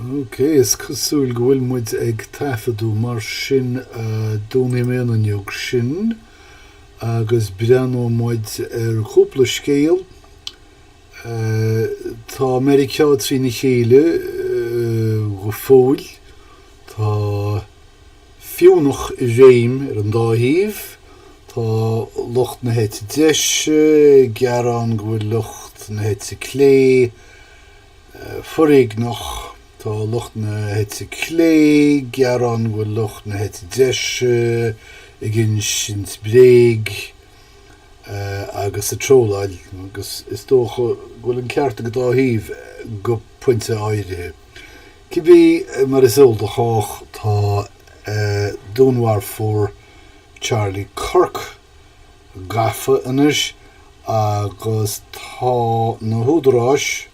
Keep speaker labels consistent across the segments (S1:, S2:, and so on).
S1: Okay, is cosúil go bhfuil muid ag taifeadú mar sin nóiméad an jog sin agus breanú muid cúpla scéal. Tá Meiriceá trí na chéile go fóil, tá fiúnach I réim an dáhíomh, tá lucht na héite deise, gearán go bhfuil lucht na héite clé, forig noch tá lucht na héite clé, gearán go bhfuil lucht na héite deise, I gin sin bréig, agus a tróláil, agus is dócha bhfuil an cearta go dáhíomh go puinte áirithe. Cibí mar is ól do chách tá dúnmhar fór Charlie Kirk gafa inis agus tá na húdaráis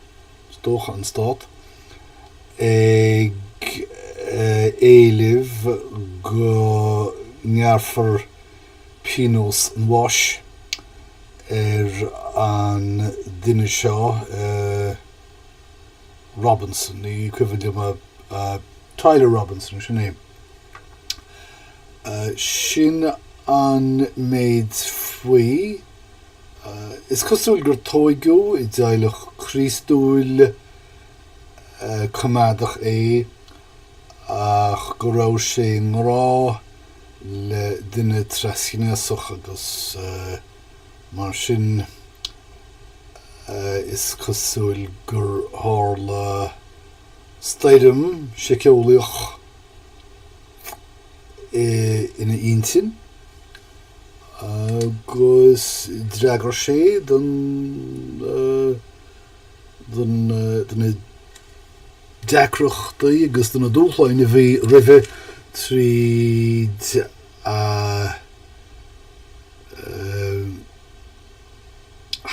S1: dócha an stát ag éilih go ngearfar Pinos Nuacht an duine seo Robinson, ní cuimhin Tyler Robinson sin é. Sin an méid faoi is cosúil gur tóigú I dteaghlach Chrístúil cumádach é ach go raibh sé ngrá le duine trascíneasach agus mar sin is cosúil gur tharla staidm seiceolaíoch ina intin agus dreagar sé don deacrochtaí agus donna dúchláin a bhí ribhe tríd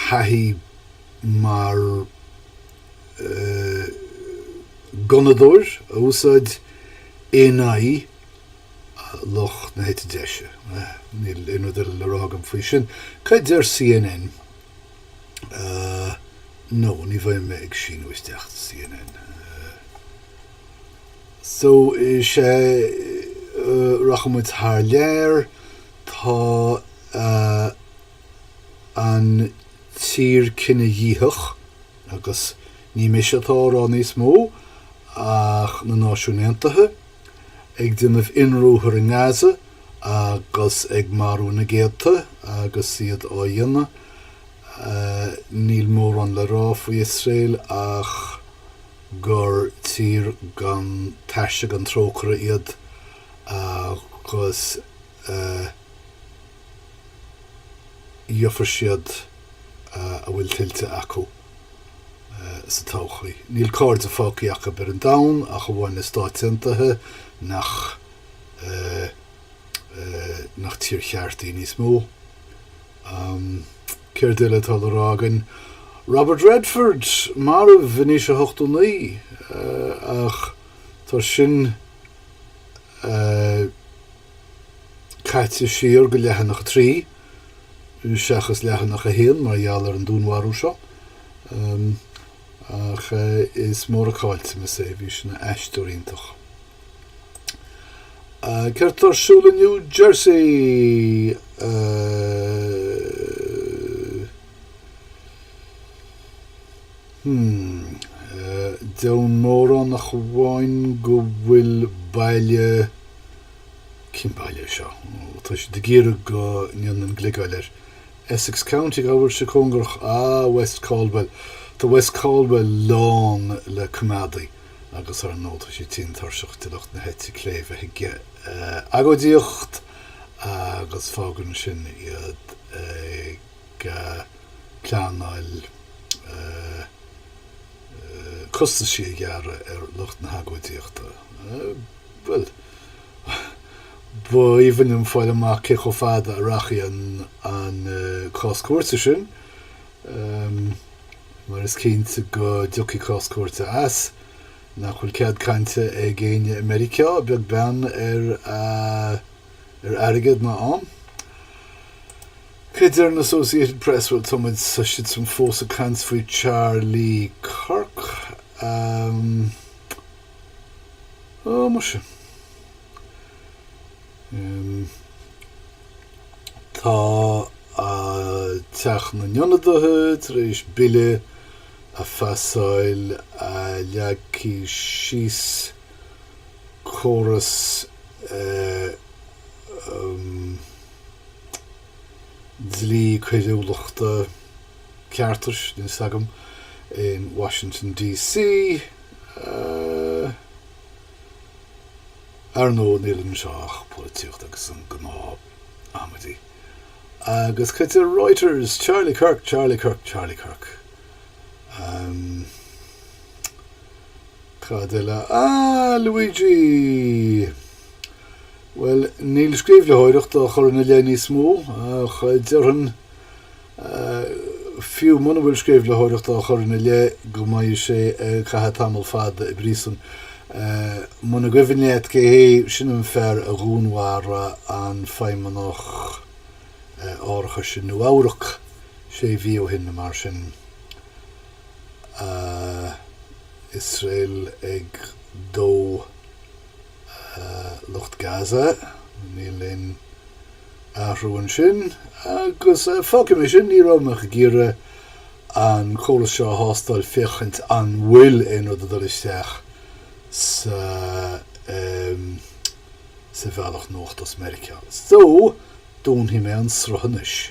S1: haithí mar gonadóir a úsáid éanaí loch na héite deise. Níl inúidir le rágam faoi sin. Caid ar CNN? No, ní bhaim me ag sin uisteach CNN. So sé rachamid thar léir tá an tír cinenne dhíthach agus ní misetá rá níos mó ach na náisiúntaithe ag duineh inrúthar in Gaza agus ag marú na géalta agus siad á dhéanna níl mór an le rá faoi Israel ach gur tír gan taise gan trócara iad agus dheofar siad a bhfuil tiltte acu sa tóchaí. Níl cáirde fácaíach bar an domhan ach go bhhain na stáitíntathe nach tír cheartaí níos mó. Céir duile tá le rágan Robert Redford marh bhí sé 89 ach tá sin caite siar go leathanach 3 seachas leathanach a héan mar dheallar an dúnmharú seo ach is mór a cáilte me sé bhí sin eisteúríntaach. Ceir tarsúla New Jersey Dán mór nach bháin go bhfuil baile cin baile seo. Tá sé de géire go níon an glicáilir. Essex County ábhar se congurch West Caldwell. Tá West Caldwell lán le cumádaí agus ar an nóta sé tíntarseach tiilecht na héite cléimh hiige agadíocht agus fágan sin iad ag pleanáil costa sí gearra lucht na hagadíochta. Well, ba even an fáil amach cecho fada a rachi an cáscuirte sin mar is cinnte go dúci cáscuirte as nach bhfuil cead cainte ag géine Meiriceá beag ben ar airgid na am. Cred ar an Associated Press bhfuil tomid sa siad san fós a cant faoi Charlie Kirk muise. Tá teach na nionadaithe tar éis bille a Tástáil a leagcí síos chóras dlí chuidiúlachta ceartas den sagam in Washington DC ar nó nílan seach políocht agus an gná amadí. Agus chuite Reuters, Charlie Kirk. Cadile, Luigi. Well, níl scríb le háireacht a chur na le níos mó, chuidearan fiú muna bhfuil scríb le háireacht a chur na le go maiú sé chatha tamil fad I brísan. Muna gohfuinnéad go hé sin an fear a gúnhara an feimmenach áiricha sin Nuacht sé bhío hin na mar sin Israel ag dó Lucht Gaza níl in ahrúan sin agus fágam é sin ní rámach gíre an cholas seo hástáil féchant an bhfuil in rud a isteach sa bhealach nócht as Meiriceá. So, dún hí mé an srothanis.